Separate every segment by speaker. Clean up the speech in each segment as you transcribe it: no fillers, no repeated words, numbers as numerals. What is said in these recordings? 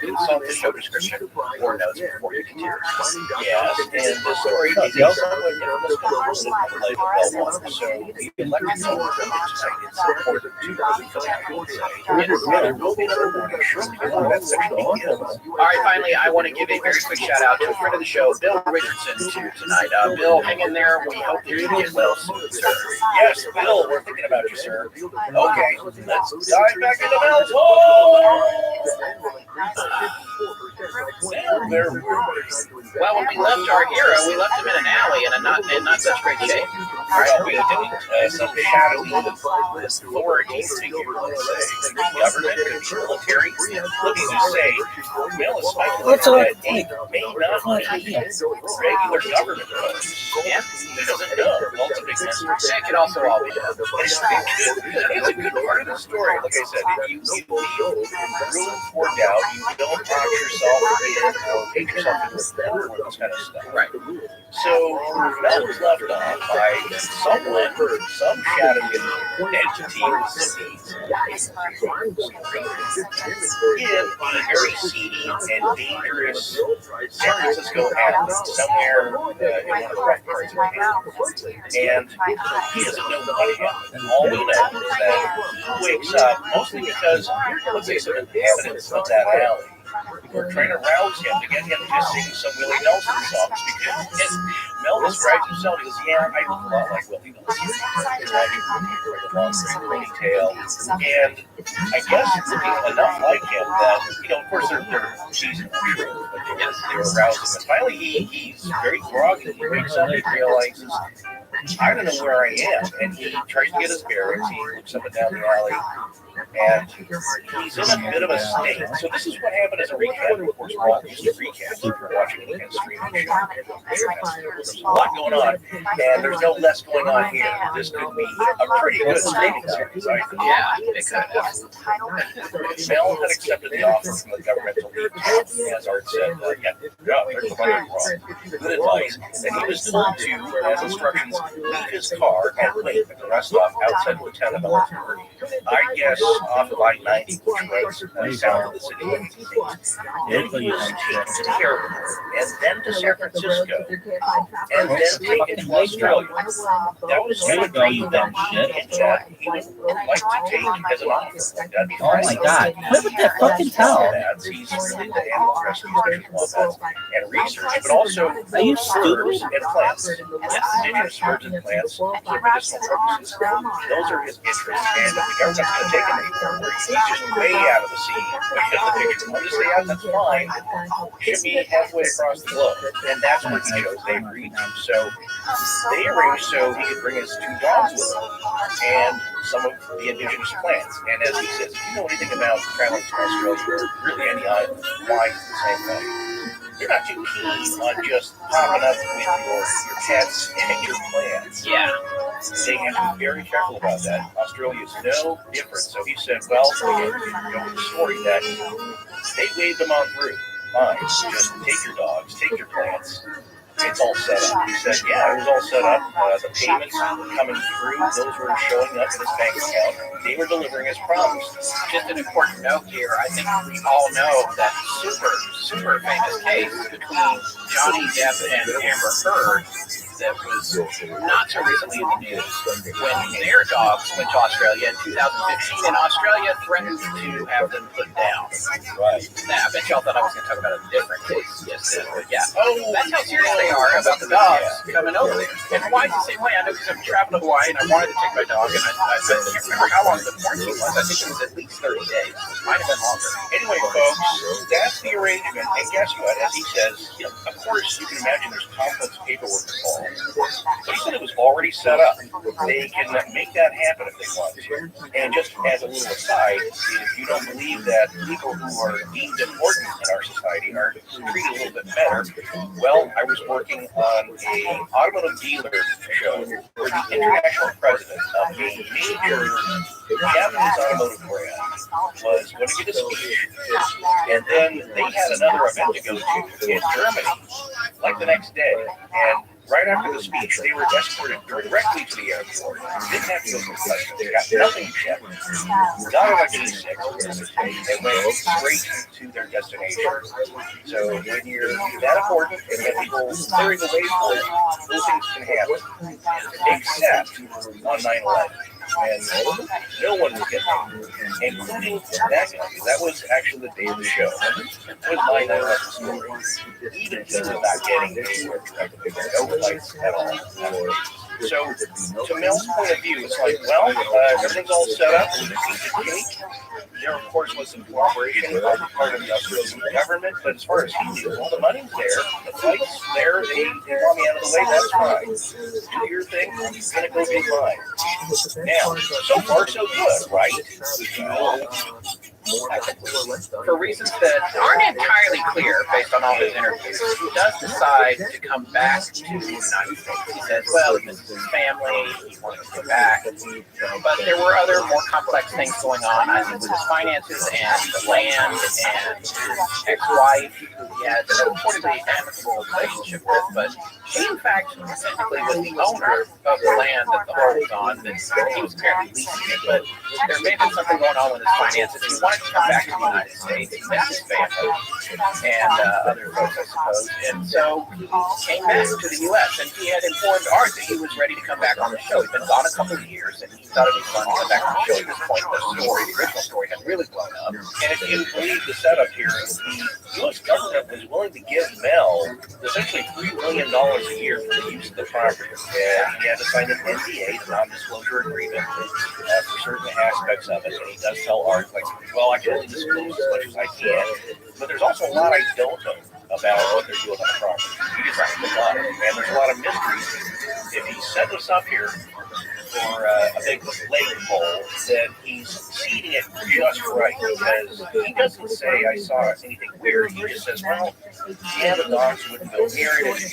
Speaker 1: consult the show description or notes before you continue. Yes, and the story is a somewhat infamous conclusion of the life of Belmont, so the electric motor society is important to All right, finally, I want to give a very quick shout out to a friend of the show, Bill Richardson, tonight. Bill, hang in there. We hope that you get well soon, sir. Yes, Bill, we're thinking about you, sir. Okay, let's dive back into Bill's hole. Well, when we left our hero, we left him in an alley in not such great shape. Well, we didn't. Some shadowy authority figure, let's say, government, military, looking to say, Bill is speculating that he may not be regular government folks. Yeah, he doesn't know. Well, it's a big mystery. That could also all be done. It's a good part of the story. Like I said, if you leave room for doubt, you don't box yourself in, take yourself into this kind of stuff. Right. So, Mel was left off by someone, some shadowy entity in a very seedy and dangerous San Francisco alley somewhere in one of the rough parts of town. And he doesn't know what happened. All we know is that he wakes up mostly because, let's say, some inhabitants of that alley were trying to rouse him to get him to sing some Willie Nelson songs because Mel describes himself as, yeah, I look a lot like Willie Nelson. The long, pretty tail. And I guess looking enough like him that, of course, they're teasing him, sure, but they were rousing him. And finally, he's very groggy. He wakes up and realizes, I don't know where I am. And he tries to get his bearings. He looks up and down the alley. And he's in a bit of a state. So this is what happened as a recap. Of course, we're all used to recaps. We're watching the streaming show. There's a lot going on, and there's no less going on here. This could be a pretty good streaming series, I think. Yeah, it could have. Mel had accepted the offer from the governmental lead, as Art said, there's something wrong. Good advice. And he was told to, as instructions, leave his car and wait at the rest stop outside the town of Ellensburg. I guess off of I-90, which runs south of the city. Then he was taken to Caribou, and then to San Francisco, and then taken to Australia. That was the dream that he would like to take as an offer. Oh my God! What would that fucking tell? He's really the animal rescue specialist and research, but also birds and plants. Yes, indigenous birds and plants for medicinal purposes. Those are his interests, and the government's going to take him anymore. He's just way out of the scene because the picture wanted to stay out, that's fine. Should be halfway across the globe. And that's what he chose. They agreed to. So they arranged so he could bring his 2 dogs with him and some of the indigenous plants. And as he says, if you know anything about traveling to Australia or really any island, why is the same thing? You're not too keen on just popping up with your pets and your plants. Yeah. They have to be very careful about that. Australia is no different. So he said, well, go with the story that they waved them on through. Fine, just take your dogs, take your plants. It's all set up. He said, yeah, it was all set up. The payments were coming through. Those were showing up in his bank account. They were delivering as promised. Just an important note here. I think we all know that super famous case between Johnny Depp and Amber Heard that was not so recently in the news when their dogs went to Australia in 2015, and Australia threatened to have them put down. Right. Now, I bet y'all thought I was going to talk about a different case just then, but yeah. That's how serious they are about the dogs coming over there. And Hawaii's the same way. I know because I've traveled to Hawaii and I wanted to take my dog, and I can't remember how long the quarantine was. I think it was at least 30 days. It might have been longer. Anyway, folks, that's the arrangement. And guess what? As he says, of course, you can imagine there's complex paperwork involved. But he said it was already set up. They can make that happen if they want to. And just as a little aside, if you don't believe that people who are deemed important in our society are treated a little bit better, well, I was working on an automotive dealer show where the international president of a major Japanese automotive brand was going to give a speech. And then they had another event to go to in Germany, like the next day. And right after the speech, they were escorted directly to the airport. Didn't have to go through customs. Got nothing checked. Got on a D6. They went straight to their destination. So when you're that important and have people clearing the way for it, those things can happen. Except on 9/11. And no one was getting it, including that guy. That was actually the day of the show. It was my 9/11 story. Even he was not getting anywhere directly. No flights at all. So, to Mel's point of view, it's like, well, everything's all set up. We piece of cake. There, of course, was some cooperation on the part of the Australian government, but as far as he knew, all the money's there, the flight's there, they want me out of the way, that's fine. Do your thing, I'm gonna go do mine. Now, so far, so good, right?
Speaker 2: For reasons that aren't entirely clear based on all his interviews, he does decide to come back to the United States. He says, well, he misses his family, he wanted to go back, but there were other more complex things going on, I think, with his finances and the land and his ex-wife, who he had a reportedly amicable relationship with, but she, in fact, technically was the owner of the land that the hole was on, that he was apparently leasing it, but there may have been something going on with his finances. He wanted to come back to the United States, he met his family and other folks, I suppose, and so he came back to the U.S. and he had informed Art that he was ready to come back on the show. He'd been gone a couple of years and he thought it'd be fun to come back on the show. At this point, the original story had really blown up.
Speaker 1: And if you believe the setup here, the U.S. government was willing to give Mel essentially $3 million a year for the use of the property. And he had to sign an NDA, the non-disclosure agreement, for certain aspects of it. And he does tell Art, like, well, I can only disclose as much as I can. But there's also a lot I don't know about what they're doing on the property. He just has to lot. And there's a lot of mysteries. If he set this up here for a big lake pole, then he's seeding it just right, because he doesn't say I saw anything weird. He just says, well, yeah, the dogs wouldn't go near it.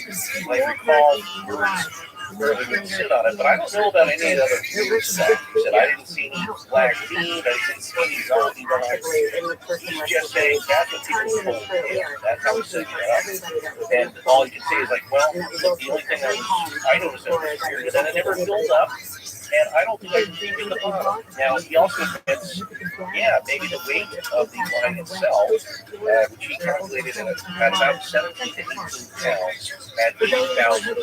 Speaker 1: I recall birds really wouldn't sit on it, but I don't know about any of the other weird stuff. He said, I didn't see any black bean, I didn't see any zombie dogs. He's just saying that's what people told him. That's how he's setting it up. And all you can say is like, well, the only thing I noticed that was weird is that it never filled up. And I don't think I can reach the bottom. Now, he also admits, yeah, maybe the weight of the line itself, which he calculated at about 17 to 18 pounds, at 8,000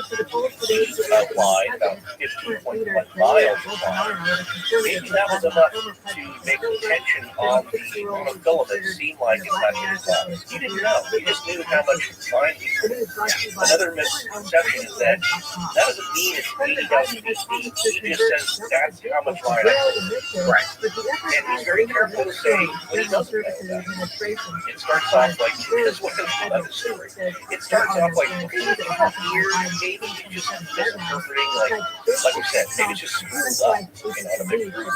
Speaker 1: feet of line, about 15.1 miles of line. Maybe that was enough to make the tension on the monofilament seem like it's not getting done. He didn't know. He just knew how much line he could. Another misconception is that doesn't mean it's 80,000 feet. He just says that's how much line I could. Right. And he's very careful to say when he doesn't know that. It starts off like, this is what I love the story. It starts off like, here, maybe you just misinterpreting, like we said, maybe it's just screwed up, the big group,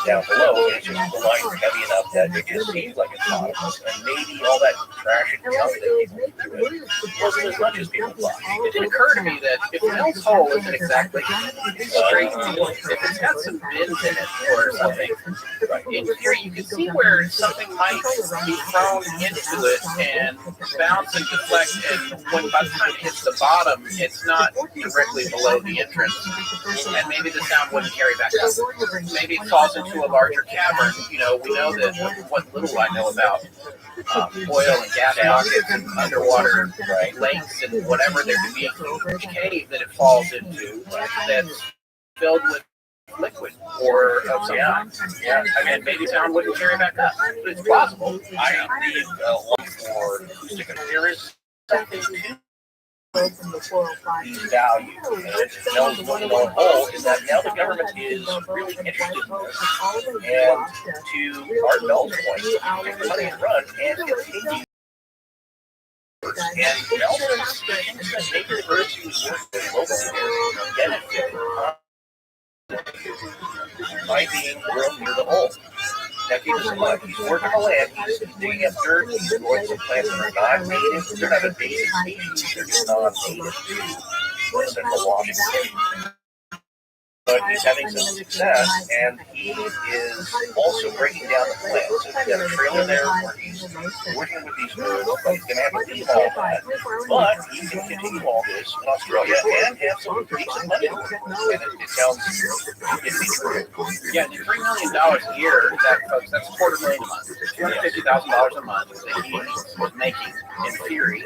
Speaker 1: down below, it's just the line's heavy enough that it just seems like it's bottomless, and maybe all that trash and junk that people threw in wasn't as much as people thought.
Speaker 2: It did occur to me that if Mel's hole isn't exactly straight, if it's got some bends in it or something, in theory you can see where something might be thrown into it and bounce and deflect, and when by the time it hits the bottom, it's not directly below the entrance, and maybe the sound wouldn't carry back up. Maybe it falls into a larger cavern. We know that what little I know about oil and gas pockets and underwater lakes and whatever, there could be a huge cave that it falls into that's filled with liquid or of some kind. I mean, maybe sound wouldn't carry back up, but it's plausible.
Speaker 1: I need for acoustic. There is something to the value. And Mel's $1 hole is that now the government is really interested in this. And to Art Mel's point, take the money and run and continue. And Mel says maybe the birds he was working with locally benefit by being growing near the hole. Now keep this in mind, he's working the land, he's digging up dirt, he's growing some plants that are not native, they're not invasive species, they're just non-native to Central Washington. but he's having some success, and he is also breaking down the plan. So he's got a TRILLIONAIRE where he's working with these birds, but he's going to have to leave all that. But he can continue all this in Australia and have some decent money to work with. And it sounds good to be true.
Speaker 2: Yeah, $3 million a year, folks, that's $250,000 a month. $250,000 a month that he was making, in theory,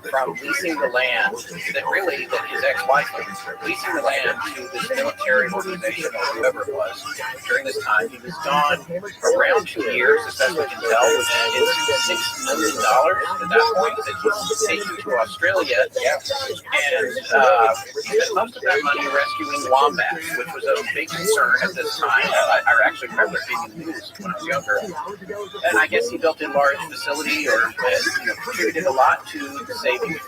Speaker 2: from leasing the land that his ex-wife was leasing the land to this military organization or whoever it was during this time. He was gone around 2 years, as best we can tell, which is $6 million at that point that he's taking to Australia. And he spent most of that money rescuing wombats, which was a big concern at this time. I actually remember it being in the news when I was younger. And I guess he built a large facility or contributed a lot to saving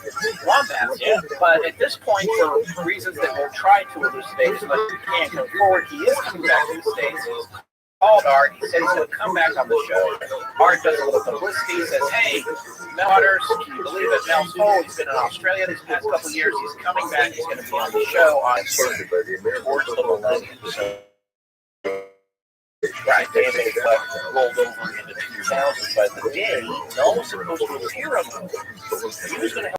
Speaker 2: wombats. But at this point, for reasons that we'll try to elucidate as much as we can going forward, he is coming back to the States. He's called Art. He said he's going to come back on the show. Art does a little publicity, says, hey, Mel Waters, can you believe it? Mel's told he's been in Australia these past couple of years. He's coming back. He's going to be on the show on
Speaker 1: Towards the millennium. So,
Speaker 2: right.
Speaker 1: they rolled over into 2000, but the day Mel was supposed to appear on the movie, he was going to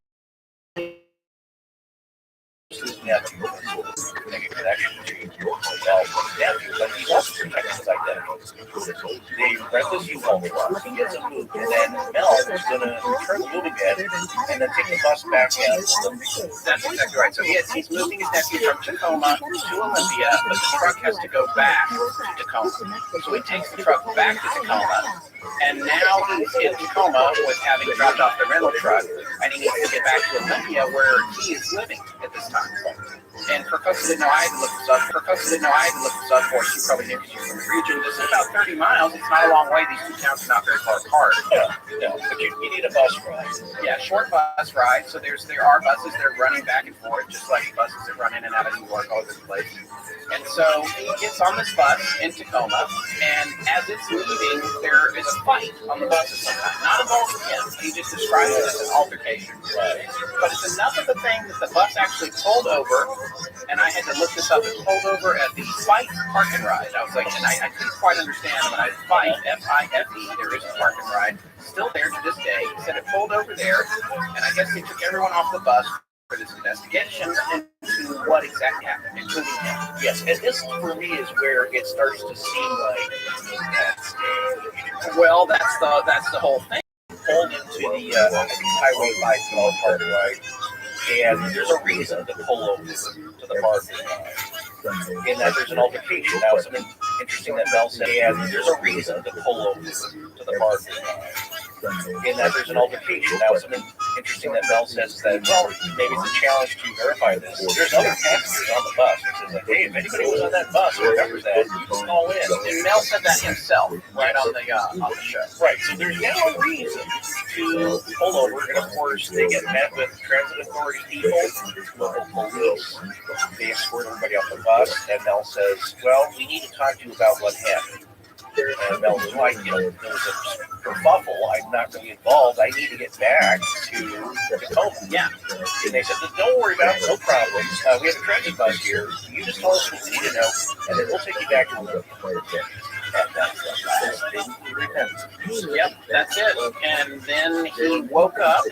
Speaker 1: his nephew, make a connection to Mel's nephew, but he wants to protect his identity. They rent this U-Haul truck, he gets a move, and then Mel is going to return the moving bed and then take the bus back in.
Speaker 2: That's exactly right. So he's moving his nephew from Tacoma to Olympia, but the truck has to go back to Tacoma. So he takes the truck back to Tacoma, and now he's in Tacoma with having dropped off the rental truck, and he needs to get back to Olympia where he is living at this time. And for folks that didn't know, I had to look this up. For folks that didn't know, I had to look this up for you. Probably knew because you're from the region. This is about 30 miles. It's not a long way. These two towns are not very far apart.
Speaker 1: No, but you need a bus ride.
Speaker 2: Yeah, short bus ride. So there are buses that are running back and forth, just like buses that run in and out of New York all over the place. And so he gets on this bus in Tacoma, and as it's leaving, there is a fight on the bus of some kind. Not involving him. He just describes it as an altercation. But it's enough of a thing that the bus actually pulled over, and I had to look this up. It pulled over at the Fife Park and Ride. I was like, and I couldn't quite understand when I Fife, F-I-F-E, there is a park and ride, still there to this day. He said it pulled over there, and I guess they took everyone off the bus for this investigation into what exactly happened, including him.
Speaker 1: Yes, and this for me is where it starts to seem like that's
Speaker 2: well, that's the whole thing.
Speaker 1: pulled into the Highway 5 park and ride. And there's a reason to pull over to the park and ride. In that there's an altercation. Now, something interesting that Mel said, and there's a reason to pull over to the park and ride. In that there's an altercation. Now, something interesting that Mel says is that, well, maybe it's a challenge to verify this. There's other passengers on the bus. It says, like, hey, if anybody was on that bus or remembers that, you can call in.
Speaker 2: And Mel said that himself, right on the show.
Speaker 1: Right, so there's now a reason to pull over, and of course, they get met with transit authority people, local police. They escort everybody off the bus, and Mel says, well, we need to talk to you about what happened. And Mel was like, there was a kerfuffle. I'm not really involved. I need to get back to Tacoma.
Speaker 2: Yeah.
Speaker 1: And they said, don't worry about it. No problem. We have a transit bus here. You just tell us what we need to know, and then we'll take you back to Olympia.
Speaker 2: Yep, that's it. And then he woke up,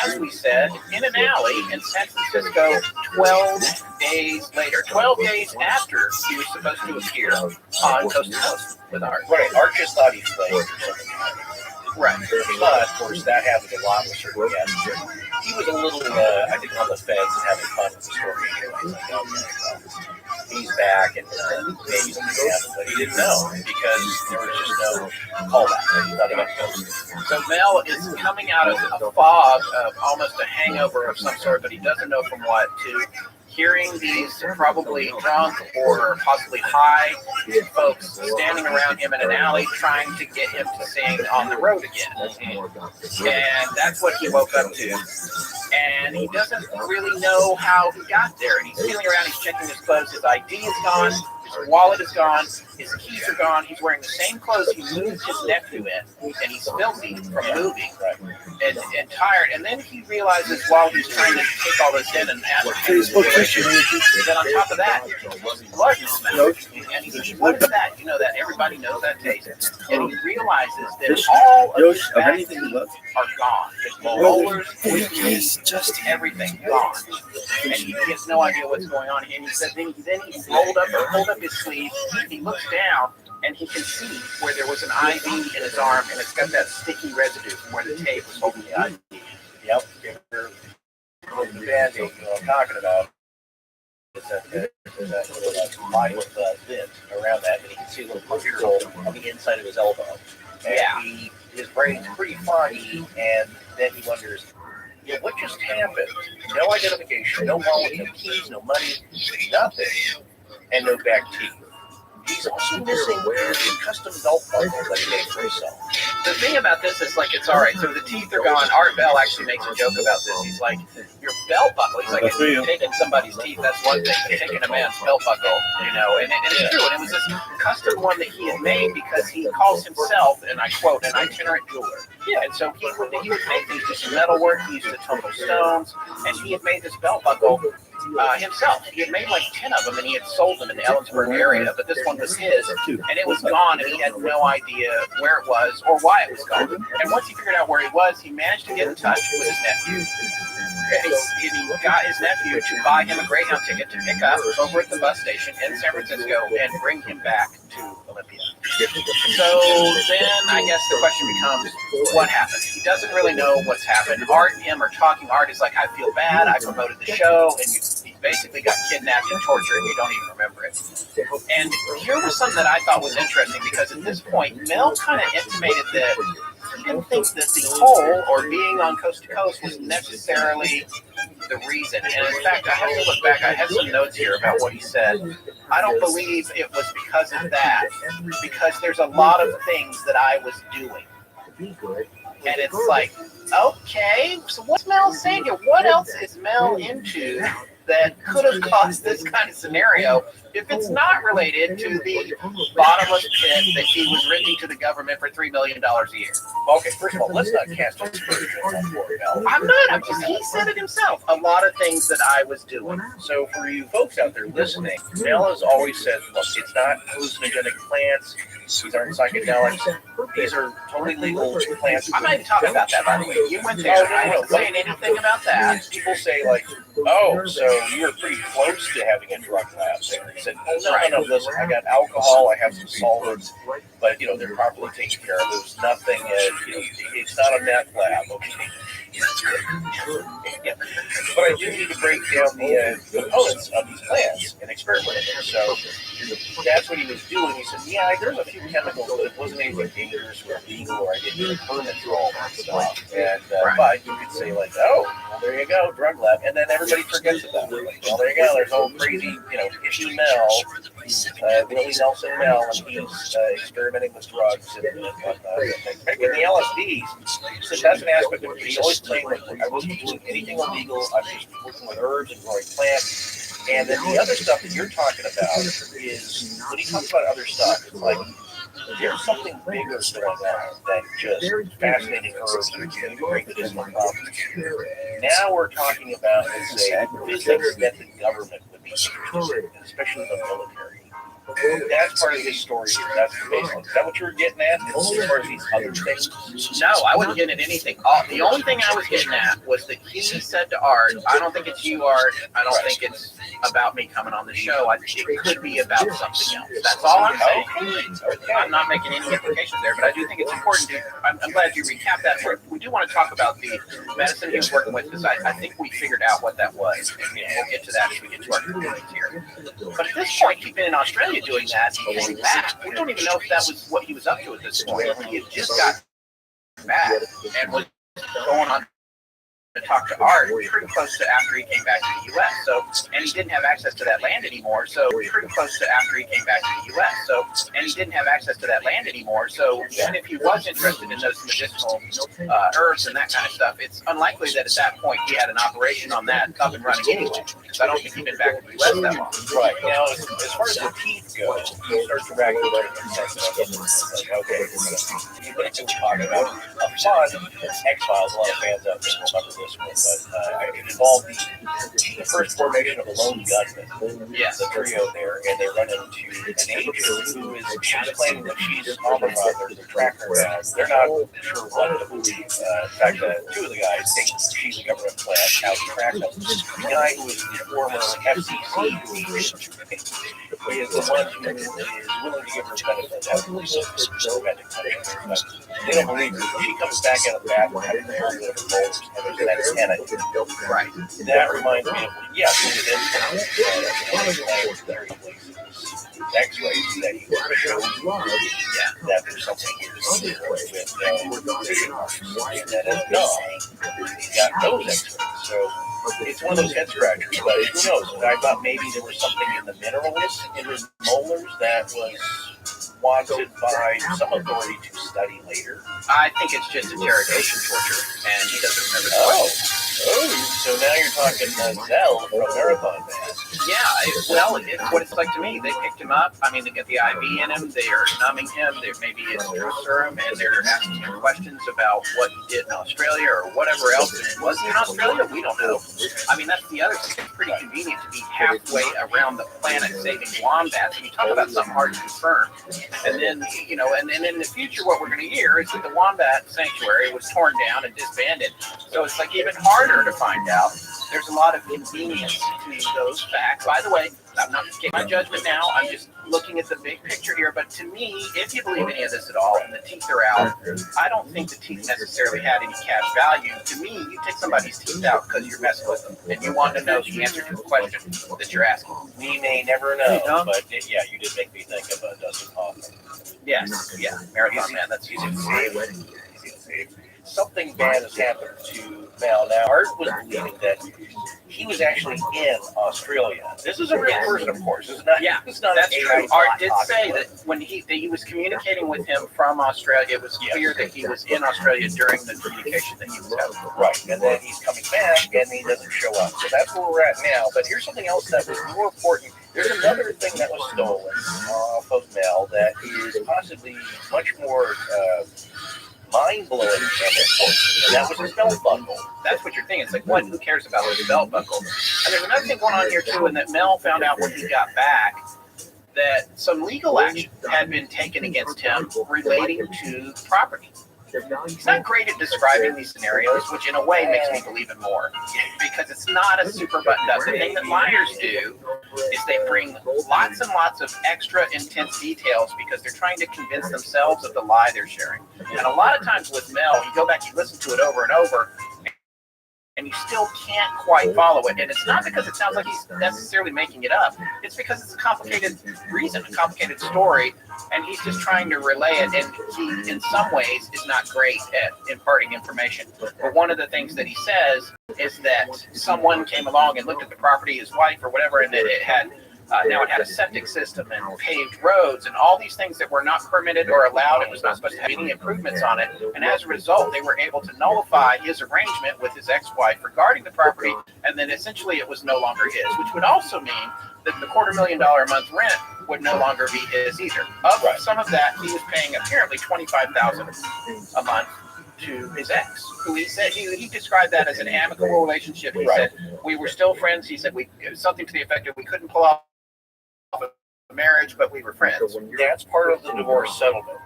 Speaker 2: as we said, in an alley in San Francisco 12 days later. 12 days after he was supposed to appear on Coast to Coast with Art.
Speaker 1: Right, Art just thought he played or something.
Speaker 2: Right.
Speaker 1: But, of course, that happened a lot with certain guests. He was a little, I think, on the fence and having fun with the story. He's like, okay, he's back, and maybe something happened, but he didn't know because there was just no callback. He thought he got ghosted.
Speaker 2: So Mel is coming out of a fog of almost a hangover of some sort, but he doesn't know from what, to hearing these probably drunk or possibly high folks standing around him in an alley trying to get him to sing On the Road Again. And that's what he woke up to. And he doesn't really know how he got there. And he's feeling around, he's checking his clothes, his ID is gone, his wallet is gone, his keys are gone, he's wearing the same clothes he moved his nephew in, and he's filthy from moving. and tired. And then he realizes while he's trying to take all this in and ascertain the situation, that on top of that, blood smell. And he says, what is that? You know that everybody knows that taste. And he realizes that all of his bad teeth are gone. His molars, just everything gone. And he has no idea what's going on. And he said, then he rolled up his sleeve. He looks down. And he can see where there was an IV in his arm, and it's got that sticky residue from where the tape was holding the IV.
Speaker 1: Yep. The band-aid I'm talking about is that there's a line with bit around that, and he can see a little puncture hole on the inside of his elbow. And his brain's pretty foggy, and then he wonders, what just happened? No identification, no wallet, no keys, no money, nothing, and no back teeth. He's also missing the custom belt buckle that he made for himself.
Speaker 2: The thing about this is, like, it's all right. So the teeth are gone. Art Bell actually makes a joke about this. He's like, your belt buckle. He's like, if you're taking somebody's teeth, that's one thing. But taking a man's belt buckle, you know, and it's true. And it was this custom one that he had made because he calls himself, and I quote, an itinerant jeweler. Yeah. And so he would make these just metal work. He used to tumble stones, and he had made this belt buckle himself. He had made like 10 of them, and he had sold them in the Ellensburg area, but this one was his, and it was gone, and he had no idea where it was or why it was gone. And once he figured out where he was, he managed to get in touch with his nephew. And he got his nephew to buy him a Greyhound ticket to pick up over at the bus station in San Francisco and bring him back to Olympia. So then I guess the question becomes, what happened? He doesn't really know what's happened. Art and him are talking. Art is like, I feel bad. I promoted the show, and he basically got kidnapped and tortured, and you don't even remember it. And here was something that I thought was interesting, because at this point, Mel kind of intimated that he didn't think that the hole or being on Coast to Coast was necessarily the reason. And in fact, I have to look back. I have some notes here about what he said. I don't believe it was because of that, because there's a lot of things that I was doing. And it's like, okay, so what's Mel saying here? What else is Mel into that could have caused this kind of scenario if it's not related to the bottomless pit that he was renting to the government for $3 million a year?
Speaker 1: Okay, first of all, let's not cast aspersions on poor Mel.
Speaker 2: I'm not. He said it himself. A lot of things that I was doing.
Speaker 1: So for you folks out there listening, Mel has always said, look, it's not hallucinogenic plants. These aren't psychedelics. These are totally legal plants.
Speaker 2: I'm not even talking about that, by the way. You went there. I don't say anything about that.
Speaker 1: People say, like, oh, so you were pretty close to having a drug lab there. He said, no, listen, I got alcohol, I have some solvents, but, they're properly taken care of. There's nothing, it's not a meth lab, okay? That's good. Yeah. But I do need to break down the components of these plants and experiment with them. So that's what he was doing. He said, yeah, there's a few chemicals, but it wasn't anything dangerous or illegal, or I didn't get a permit for all that stuff. And, but you could say, like, oh, well, there you go, drug lab. And then everybody forgets about it. Like, well, there you go, there's old crazy, hippie Mel, Willie Nelson Mel, and he's experimenting with drugs and whatnot. And the LSDs, so that's an aspect of it. He always claimed, like, I wasn't doing anything illegal, I was just working with herbs and growing plants. And then the other stuff that you're talking about is, when he talks about other stuff, it's like, there's something bigger going on than just fascinating herbs and great medicinal properties. Now we're talking about, let's say, physics that the government would be interested in, especially the military. That's part of his story. That's the baseline. Is that what you were getting at? As far as these other things?
Speaker 2: No, I wasn't getting at anything. The only thing I was getting at was that he said to Art, I don't think it's you, Art. I don't think it's about me coming on the show. I think it could be about something else. That's all I'm saying. Okay. I'm not making any implications there, but I do think it's important to, I'm glad you recapped that. We do want to talk about the medicine he was working with, because I think we figured out what that was. And we'll get to that as we get to our conclusions here. But at this point, he'd been in Australia doing that, and back. We don't even know if that was what he was up to at this point. He had just got back and was going on to talk to Art pretty close to after he came back to the U.S. So, and he didn't have access to that land anymore. So pretty close to after he came back to the U.S. So, and he didn't have access to that land anymore. So even if he was interested in those medicinal herbs and that kind of stuff, it's unlikely that at that point he had an operation on that up and running anyway. So I don't think he'd been back to the U.S. that long.
Speaker 1: Right. Now, as far as the teeth go, you start to rack the brain and like, okay, you went to talk about a fun X-Files. A lot of fans out there will remember this one, but it involved the first formation of a lone gunman.
Speaker 2: Yes.
Speaker 1: The trio there, and they run into an agent who is claiming that she's on the run. There's a tracker down. They're not sure what to believe. In fact, two of the guys think she's a government plant. How to track them. The guy who is the former FCC agent is the one who is willing to give her benefit of the they don't believe her. She comes back out of the bathroom having the area of her molars, and there's an antenna.
Speaker 2: Right.
Speaker 1: That reminds me of, yeah, within X-rays that he showed that there's something here with vision marks. And that as done, he got those X-rays. So it's one of those head scratchers, but who knows? I thought maybe there was something in the minerals in his molars that was wanted by some authority to study later.
Speaker 2: I think it's just interrogation torture, and he doesn't remember.
Speaker 1: So now you're talking Zell from Marathon Man.
Speaker 2: It's what it's like to me. They picked him up. I mean, they get the IV in him. They are numbing him. Maybe it's true serum, and they're asking him questions about what he did in Australia or whatever else. Was he in Australia? We don't know. I mean, that's the other thing. It's pretty convenient to be halfway around the planet saving wombats. And you talk about something hard to confirm. And then, and in the future, what we're going to hear is that the wombat sanctuary was torn down and disbanded. So it's like even harder to find out. There's a lot of convenience to those facts. By the way, I'm not getting my judgment now. I'm just looking at the big picture here. But to me, if you believe any of this at all, and the teeth are out, I don't think the teeth necessarily had any cash value. To me, you take somebody's teeth out because you're messing with them, and you want to know the answer to the question that you're asking.
Speaker 1: We may never know, but yeah, you did make me think of Dustin Hoffman.
Speaker 2: Yes, Marathon Man. That's easy to save.
Speaker 1: Something bad has happened to Mel. Now, Art was believing that he was actually in Australia. This is a real person, of course. It's not,
Speaker 2: that's true. Art did say that when he was communicating with him from Australia, it was clear that he was in Australia during the communication that he was having.
Speaker 1: Right, and then he's coming back, and he doesn't show up. So that's where we're at now. But here's something else that was more important. There's another thing that was stolen off of Mel that is possibly much more mind-blowing and important, and that was his belt buckle.
Speaker 2: That's what you're thinking. It's like, what? Who cares about his belt buckle? And there's another thing going on here, too, in that Mel found out when he got back that some legal action had been taken against him relating to property. He's not great at describing these scenarios, which in a way makes me believe him more, because it's not a super buttoned up. The thing that liars do is they bring lots and lots of extra intense details because they're trying to convince themselves of the lie they're sharing. And a lot of times with Mel, you go back, you listen to it over and over, and you still can't quite follow it. And it's not because it sounds like he's necessarily making it up. It's because it's a complicated reason, a complicated story, and he's just trying to relay it. And he, in some ways, is not great at imparting information. But one of the things that he says is that someone came along and looked at the property, his wife or whatever, and that it had now it had a septic system and paved roads and all these things that were not permitted or allowed. It was not supposed to have any improvements on it. And as a result, they were able to nullify his arrangement with his ex-wife regarding the property. And then essentially it was no longer his, which would also mean that the $250,000 a month rent would no longer be his either. Of some of that, he was paying apparently $25,000 a month to his ex, who he said he described that as an amicable relationship. He said we were still friends. He said it was something to the effect of we couldn't pull off a marriage, but we were friends.
Speaker 1: That's part of the divorce settlement.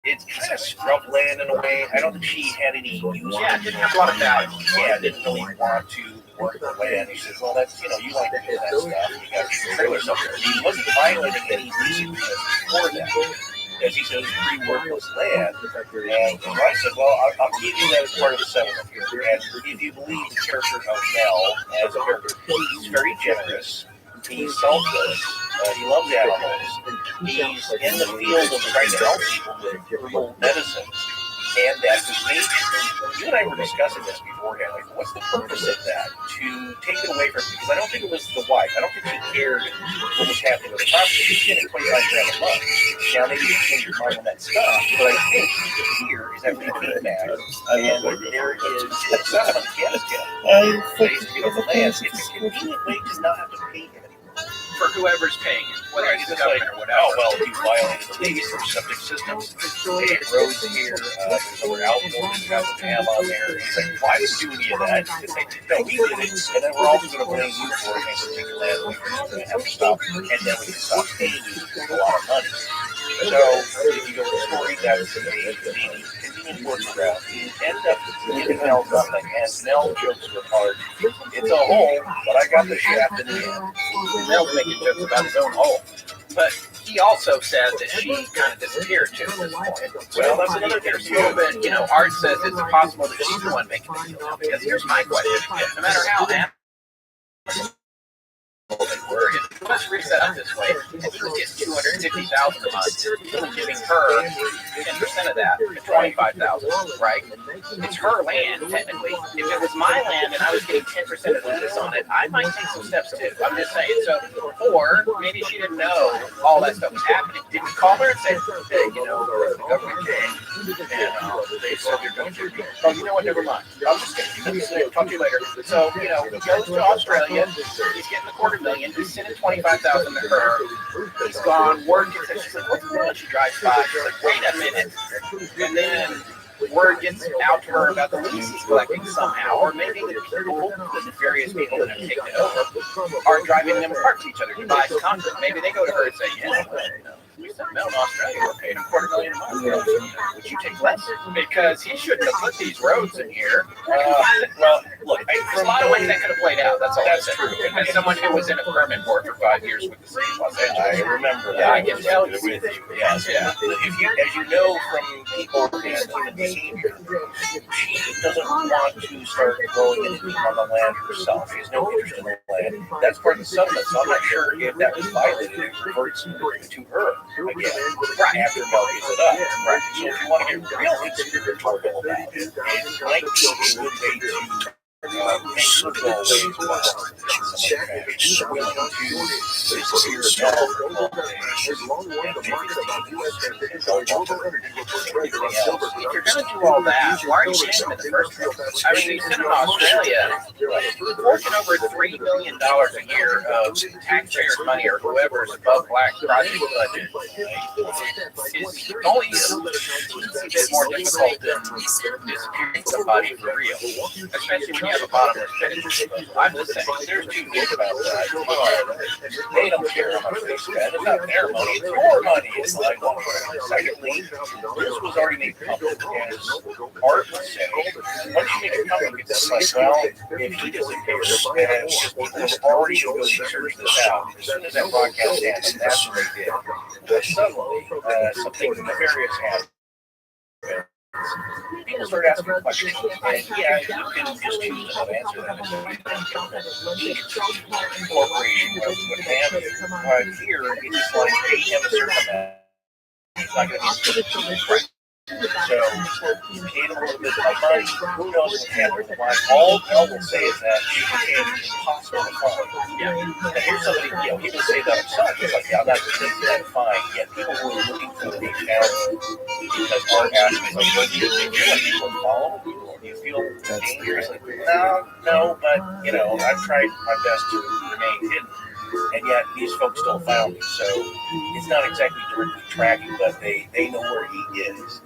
Speaker 1: It's kind of scrub land in a way. I don't think she had any use.
Speaker 2: Yeah, it didn't have a lot of value.
Speaker 1: Yeah, didn't really want to work the land. He said, well, that's, you like to do that stuff. You got to trailer something. He wasn't violating any lease agreements before that. As he said, it was pretty worthless land. And so I said, well, I'll give you that as part of the settlement here. And if you believe the character of Mel as a character, he's very generous. He's selfless. He loves animals. He's in the field of trying to help people with herbal medicine. And that was major. You and I were discussing this beforehand. Like, what's the purpose of that? To take it away from, because I don't think it was the wife. I don't think she cared what was happening with the property. She's getting 25 grand a month. Now, maybe you change your mind on that stuff, but I think the fear is that we came back and there is a settlement against him. Ways to get on the land. It's a convenient way to not have to pay him anymore.
Speaker 2: For whoever's paying it, whether it's the government or whatever.
Speaker 1: Oh, well, you violated the lease, there's septic systems, hey, roads here, there's other outbuildings, have a dam on there. He's like, why would you do any of that? It's like, no, we did it, and then we're also going to blame you for it, and take your land away from you, and have to stop, and then we can stop paying you a lot of money. So, if you go to the story, that's the convenient workaround. You end up giving Mel nothing, and Mel jokes with Art. It's a hole, but I got the shaft in the end.
Speaker 2: Mel's making jokes about his own hole. But he also said that she kind of disappeared too at this point.
Speaker 1: Well, that's another thing.
Speaker 2: But, Art says it's possible that she's the one making the deal. Because here's my question. No matter how they were, if it was reset up this way, and he was getting $250,000 a month, he was giving her 10% of that, $25,000, right? It's her land, technically. If it was my land and I was getting 10% of this on it, I might take some steps too. I'm just saying. So, or maybe she didn't know all that stuff was happening. Didn't call her and say, hey, the government came, and they said they're going to. Oh, you know what? Never mind. I'm just going to talk to you later. So, he goes to Australia. He's getting $250,000. He's sending $25,000 to her. He's gone working. She's like, what's going on? She drives by. She's like, wait a minute. And then word gets out to her about the lease he's collecting somehow, or maybe the various people that have taken it over are driving them apart from each other to buy content. Maybe they go to her and say, we sent Mel in Australia, we're paying him $250,000 a month. Would you take less? Because he shouldn't have put these roads in here.
Speaker 1: Well, look,
Speaker 2: there's a lot of ways that could have played out. That's all. That's true. As someone who was in a permit board for 5 years with the city of Los Angeles,
Speaker 1: I remember that.
Speaker 2: Yeah, I can tell you.
Speaker 1: Yes, yeah. As you know from people and human behavior, she doesn't want to start growing anything on the land herself. She has no interest in the land. That's part of the settlement, so I'm not sure if that was violated. It reverts to her again, right after Mel gives it up. Right. So if you want to get real conspiratorial about it, it might be a good way to make football ways well. She's willing to disappear Mel for a little bit.
Speaker 2: If you're going to do all that, why are you sending him in the first place? I mean, you sent him to Australia, forking over $3 million a year of taxpayers' money or whoever's above black project budget is only a bit more difficult than disappearing somebody for real, especially when you have a bottomless pit. I'm just saying, there's two things about that.
Speaker 1: They don't care how much they spend. It's not their money, it's your money. It's like, well, secondly, this was already made public, as Art would say. Once you make it public, it's like, well, if he disappears, and people have already go research this out, as soon as that broadcast happened, that's what they did. But suddenly, something nefarious happened. People start asking questions, and yeah, you can just choose to answer them. Corporation knows what happened. Here, it's like pay him a certain amount. It's not going to be right. So, you paid him a little bit of money. Who knows what happened with why? All Mel will say is that she became impossible to find. Yeah. And here's somebody, he would say that himself. It's like, I'm not going to that fine. Yet people who are looking for the account because Art asked me, like, what do you think? Do people follow people? Do you feel dangerous? Like, no, but, I've tried my best to remain hidden. And yet these folks still found me. So it's not exactly directly tracking, but they know where he is.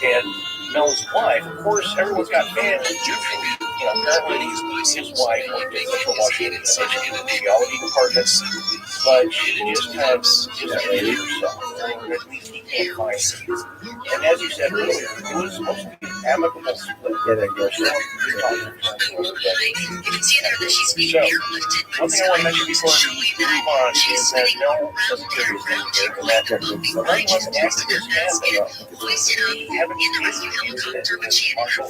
Speaker 1: And Mel's wife, of course, everyone's got family. Usually, apparently his wife went to Central Washington Geology Department, but she just kind of disappeared herself, or at least he can't find her. And as you said earlier, it was supposed to be amicable split.
Speaker 3: Yeah, there you go.
Speaker 1: So, one thing I want to mention before we move on is that Mel says a curious thing here, and that Lenny wasn't acting as family. He haven't used the internet as partial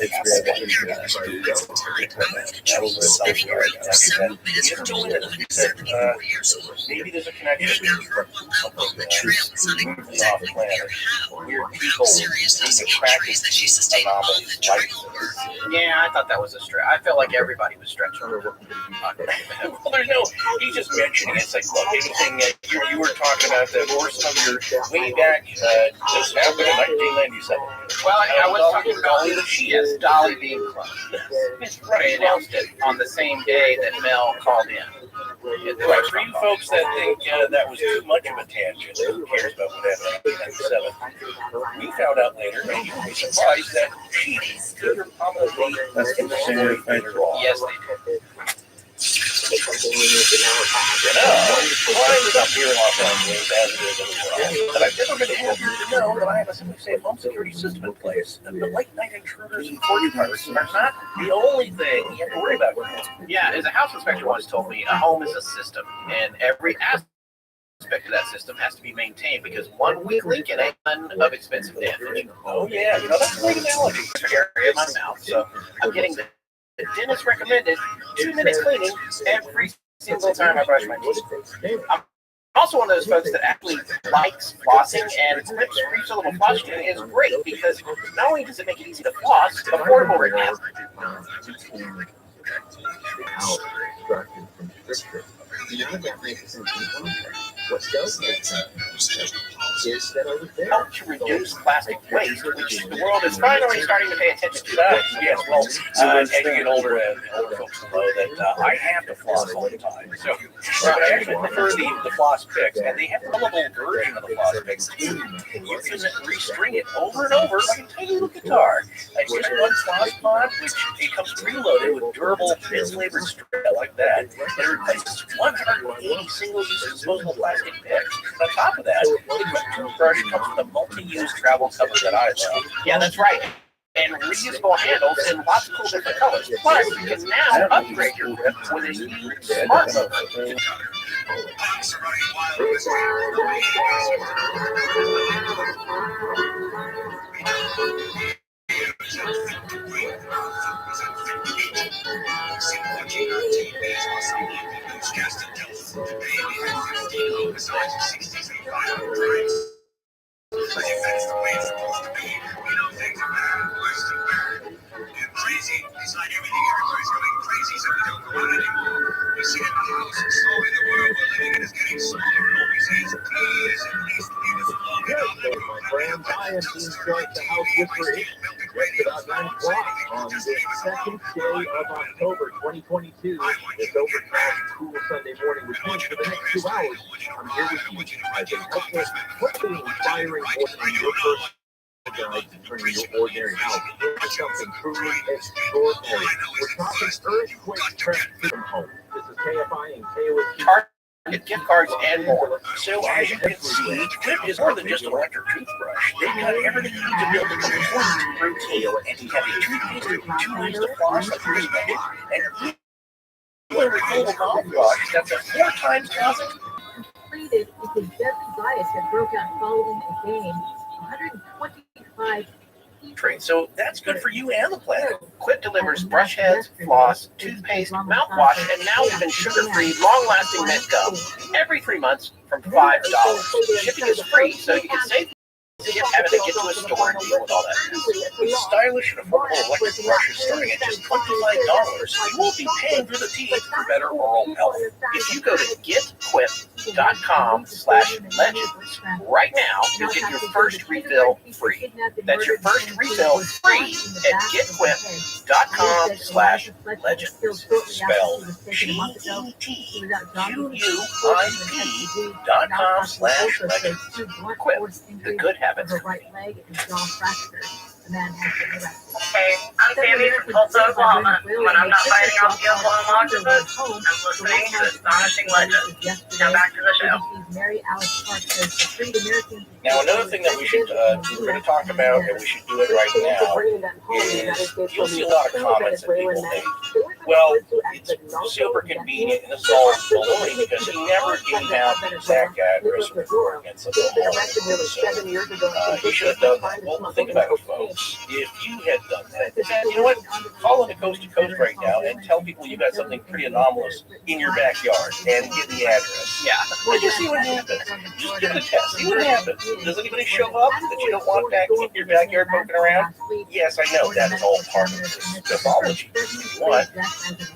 Speaker 1: maybe there's a connection off planet. Weird people being attracted to anomalous life.
Speaker 2: Yeah, I thought that was a stretch. I felt like everybody was stretching.
Speaker 1: Well, there's no, he's just mentioning it's like, look, anything you were talking about that or some of your way back, this happened in 1997.
Speaker 2: Well, I was talking about Dolly being cloned. They announced it on the same day that Mel called in.
Speaker 1: Right, for you folks that think that was too much of a tangent, who cares about what happened in 1997? We found out later, and you would be surprised, that she could probably in the story played her role.
Speaker 2: Yes, they did.
Speaker 1: Crime is up here in Los Angeles as it is in the world, but I've never been happier to know that I have a Simply Safe home security system in place, and the late night intruders and porcupines are not the only thing you have to worry about.
Speaker 2: Yeah, as a house inspector once told me, a home is a system, and every aspect of that system has to be maintained because one weak link in a ton of expensive damage.
Speaker 1: Oh yeah, that's a great analogy.
Speaker 2: Area in my mouth, so I'm getting the dentist recommended 2 minutes cleaning every single time I brush my teeth. I'm also one of those folks that actually likes flossing, and Quip's refillable floss tube is great because not only does it make it easy to floss, but affordable right now.
Speaker 3: What does make sense is that over there
Speaker 2: Help to reduce plastic waste, which the world is finally starting to pay attention to.
Speaker 1: Yes, well, as you get older, older folks know that I have to floss all the time. So, but I actually prefer the floss picks, and they have a lovable version of the floss picks. You can restring it over and over like a tiny little guitar. It's just one floss pod, which it comes preloaded with durable, flavored string. I like that. And it replaces 180 single-use disposable plastic picks. On top of that, the Quip toothbrush comes with a multi-use travel cover that I love.
Speaker 2: Yeah, that's right. And reusable handles in lots of cool different colors. Plus, you can now upgrade your Quip with a new smart mode.
Speaker 4: Crazy. It's like everything everywhere is going crazy, so we don't go out anymore. You see it in the house, and slowly the world we're living in is getting smaller and always is. Please, at least leave us alone.
Speaker 3: my friends, I am being joined the house with Rabbi. Just about 9 o'clock on this second day of October 2022. This overcast, cool Sunday morning with you for the next 2 hours. I'm here with you as a helpful, hopefully inspiring voice in your first guide to turning your ordinary house into something truly extraordinary. We're talking earthquake prep from home. This is KFI and KOSQ.
Speaker 2: Target gift cards and more.
Speaker 1: So as you can see, Quip is more than just an electric toothbrush. They've got everything you need to build a performance routine, and you have a toothpaste with 2 ways to floss like you expected, and even with full mouthwash that's a 4 times closet.
Speaker 5: Completed because Devin Bias had broke out following a game. 125
Speaker 1: Train. So that's good for you and the planet.
Speaker 2: Quip delivers brush heads, floss, toothpaste, mouthwash, and now even sugar-free, long-lasting mint gum every 3 months from $5. Shipping is free, so you can save having to get to a store and deal with all that.
Speaker 1: With stylish and affordable electric brushes starting at just $25, you won't be paying through the teeth for better oral health.
Speaker 2: If you go to getquip.com/legends right now, you'll get your first refill free. That's your first refill free at getquip.com/legends.
Speaker 1: Spelled GETQUIP.com/legends.
Speaker 2: Quip, the good habits.
Speaker 5: Her right leg and jaw fractured. The man has been arrested.
Speaker 6: Hey, I'm Tammy from Tulsa, Oklahoma. When I'm not fighting off the Oklahoma octopus, I'm listening to Astonishing Legends. Now back to the show.
Speaker 1: Now, another thing that we're going to talk about, and we should do it right now, is you'll see a lot of comments that people make, well, it's super convenient, and it's all baloney because he never gave out the exact address of the coordinates of the home. So, he should have done that. Well, think about it, folks. If you had done that, you know what? Call into Coast to Coast right now and tell people you got something pretty anomalous in your backyard and give the address.
Speaker 2: Yeah.
Speaker 1: And just see what happens. Just give it a test. See what happens. Does anybody show up that you don't want back in your backyard poking around? Yes, I know that is all part of this pathology. If you want,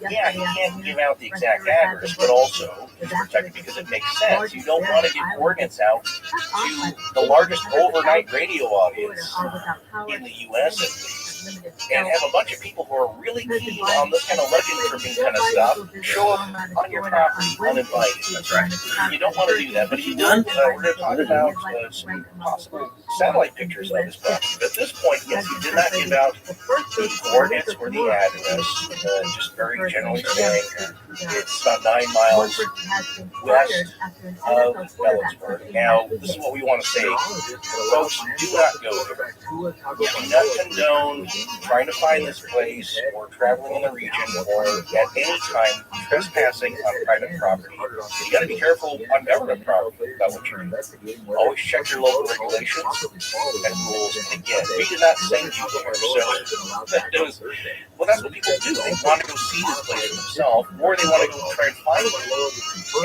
Speaker 1: yeah, you can't give out the exact address, but also it's protected because it makes sense. You don't want to give coordinates out to the largest overnight radio audience in the U.S. at least, and have a bunch of people who are really keen on this kind of legend tripping kind of stuff show up on your property uninvited. That's right. You don't want to do that. But if you done, we're going to talk about some possible satellite pictures of this property. But at this point, yes, you did not give out the coordinates or the address. Just very generally saying, it's about 9 miles west of Ellisburg. Now, this is what we want to say. Folks, do not go there. Do not condone trying to find this place or traveling in the region or at any time trespassing on private property. You got to be careful on government property about what you do. Always check your local regulations and rules. And again, we did not send you here, so well, that's what people do. They want to go see this place themselves, or they want to go try and find it.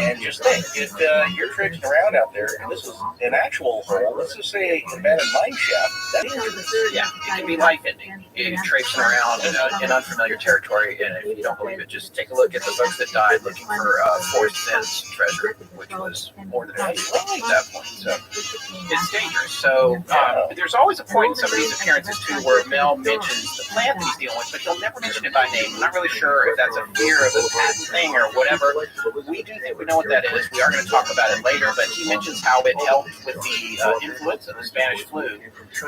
Speaker 1: And just think, if you're traipsing around out there, and this is an actual hole, let's just say an abandoned mine shaft, that is,
Speaker 2: yeah, it can be life-ending. You're traipsing around in unfamiliar territory, and if you don't believe it, just take a look at the folks that died looking for Forrest Finn's treasure, which was more than enough at that point. So it's dangerous. So there's always a point in some of these appearances too where Mel mentions the plant that he's dealing with, but he'll never mention it by name. I'm not really sure if that's a fear of a patent thing or whatever. We do think we know what that is. We are going to talk about it later, but he mentions how it helped with the influenza, the Spanish flu,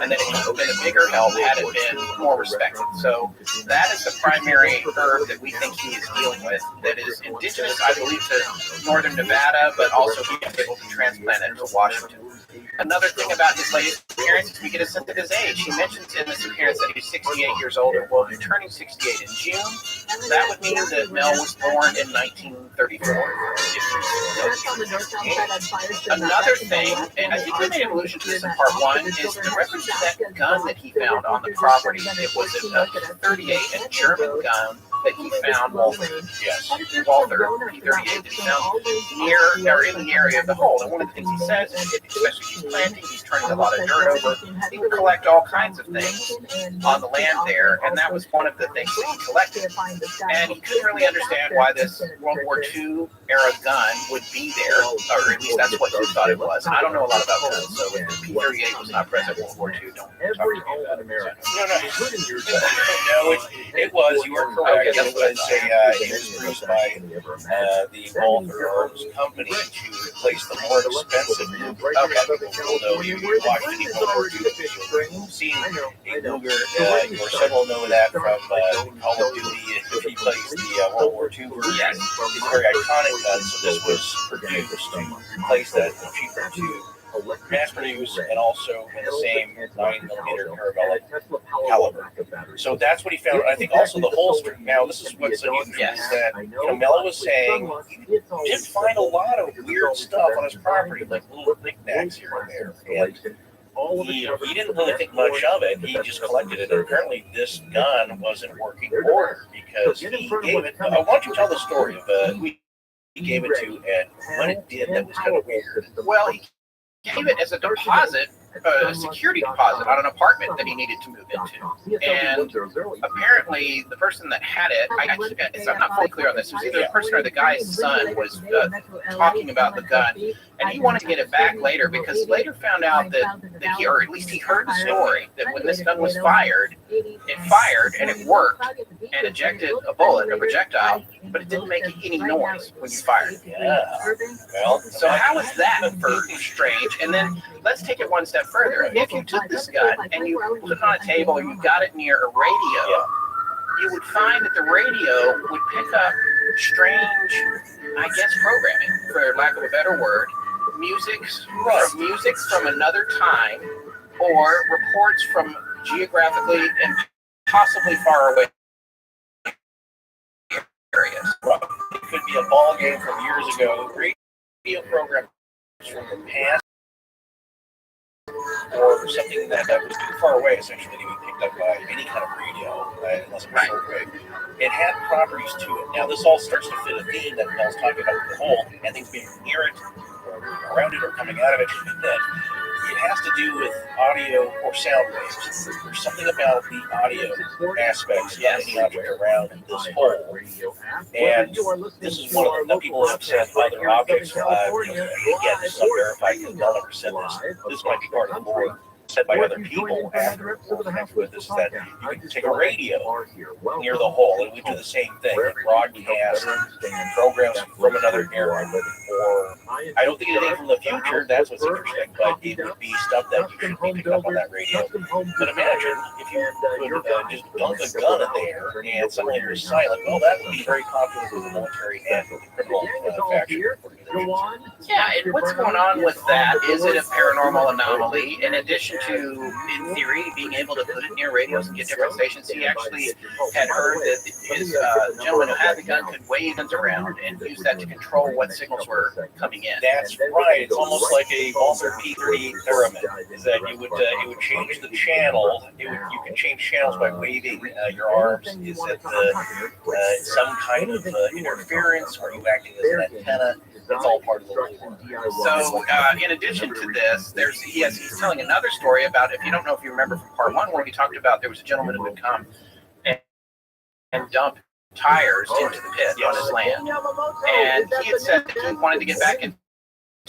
Speaker 2: and that it would have been a bigger help had it been more respected. So that is the primary herb that we think he is dealing with that is indigenous, I believe, to northern Nevada, but also being able to transplant it to Washington. Another thing about his latest appearance is we get a sense of his age. He mentions in this appearance that he's 68 years old, or will be turning 68 in June. That would mean that Mel was born in 1934. Another thing, and I think we made an allusion to this in part one, is the reference to that gun that he found on the property. It was a 38, a German gun that he found, Walther P38, that he found near or in the area of the hole. And one of the things he says is that, especially if he's planting, he's turning a lot of dirt over. He would collect all kinds of things on the land there, and that was one of the things that he collected. And he couldn't really understand why this World War II era gun would be there, or at least that's what he thought it was. And I don't know a lot about guns, so if the P38 was not present in World War II, don't talk to me about it.
Speaker 1: No, it was. You were correct. It was produced by the Walther Arms Company to replace the more expensive Luger. Although you watched any World War II, you've seen a Luger. You several know that from Call of Duty. If he plays the World War II version, it's a very iconic gun. So this was produced to replace that cheaper to mass produce, and also in the same 9mm caliber. So that's what he found. I think also the holster. Now this is what's unusual is that Mello was saying he did find a lot of weird stuff on his property, like little knickknacks here and there, and he didn't really think much of it. He just collected it. And apparently this gun wasn't working order because he gave it. I want you to tell the story of who he gave it to and when it did. That was kind of weird.
Speaker 2: Well, he gave it as a deposit, a security deposit on an apartment that he needed to move into. And apparently the person that had it, I'm not fully clear on this, it was either the person or the guy's son was talking about the gun, and he wanted to get it back later because he later found out that he, or at least he heard the story, that when this gun was fired, it fired and it worked and ejected a bullet, a projectile, but it didn't make any noise when you fired it.
Speaker 1: Yeah. Well,
Speaker 2: So how is that for strange? And then let's take it one step further. If you took this gun and you put it on a table or you got it near a radio, you would find that the radio would pick up strange, I guess, programming, for lack of a better word, music from another time, or reports from geographically and possibly far away areas.
Speaker 1: Right. It could be a ball game from years ago, radio program from the past, or something that was too far away, essentially, that would be picked up by any kind of radio, unless it was shortwave. It had properties to it. Now, this all starts to fit a theme that Mel's talking about with the whole, and things being near it, or around it, or coming out of it, that it has to do with audio or sound waves. There's something about the audio aspects of any object around this hole. And this is one of the people have said other objects. Again, this is unverified. They'll never said this. This might be part of the lore said by other people after with this, that you can take a radio near the hole and we do the same thing, broadcast programs from another era, or I don't think anything from the future. That's what's interesting, but it would be stuff that you should be picking up on that radio. But imagine if you could just dunk a gun in there and suddenly you're silent. Well, that would be very popular with the military and criminal faction.
Speaker 2: Yeah, and what's going on with that? Is it a paranormal anomaly? In addition to, in theory, being able to put it near radios and get different stations, he actually had heard that his gentleman who had the gun could wave guns around and use that to control what signals were coming in.
Speaker 1: That's right. It's almost like a Walther P-30 Theremin. Is that you would it would change the channel. You can change channels by waving your arms. Is it some kind of interference? Or are you acting as an antenna? It's all part of the lore.
Speaker 2: So, in addition to this, he's telling another story about, if you don't know if you remember from part one, where he talked about there was a gentleman who would come and dump tires into the pit on his land. And he had said that he wanted to get back in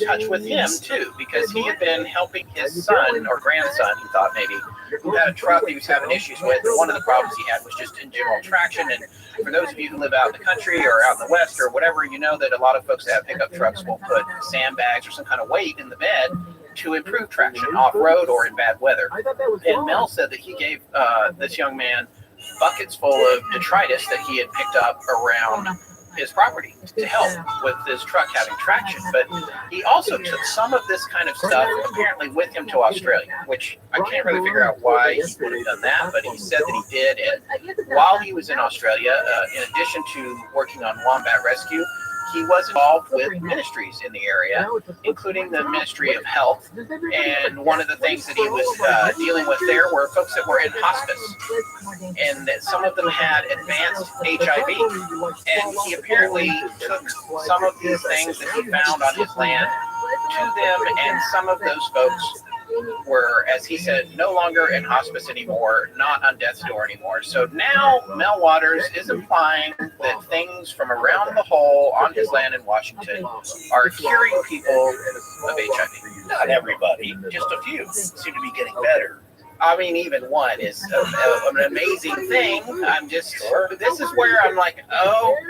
Speaker 2: touch with him too, because he had been helping his son or grandson, he thought maybe, who had a truck he was having issues with. And one of the problems he had was just in general traction. And for those of you who live out in the country or out in the West or whatever, you know that a lot of folks that have pickup trucks will put sandbags or some kind of weight in the bed to improve traction off-road or in bad weather. And Mel said that he gave this young man buckets full of detritus that he had picked up around his property to help with his truck having traction. But he also took some of this kind of stuff apparently with him to Australia, which I can't really figure out why he would have done that, but he said that he did. And while he was in Australia, in addition to working on wombat rescue, he was involved with ministries in the area, including the Ministry of Health. And one of the things that he was dealing with there were folks that were in hospice, and that some of them had advanced HIV. And he apparently took some of these things that he found on his land to them, and some of those folks were, as he said, no longer in hospice anymore, not on death's door anymore. So now Mel Waters is implying that things from around the hole on his land in Washington are curing people of HIV.
Speaker 1: Not everybody, just a few seem to be getting better.
Speaker 2: I mean, even one is an amazing thing. This is where I'm like,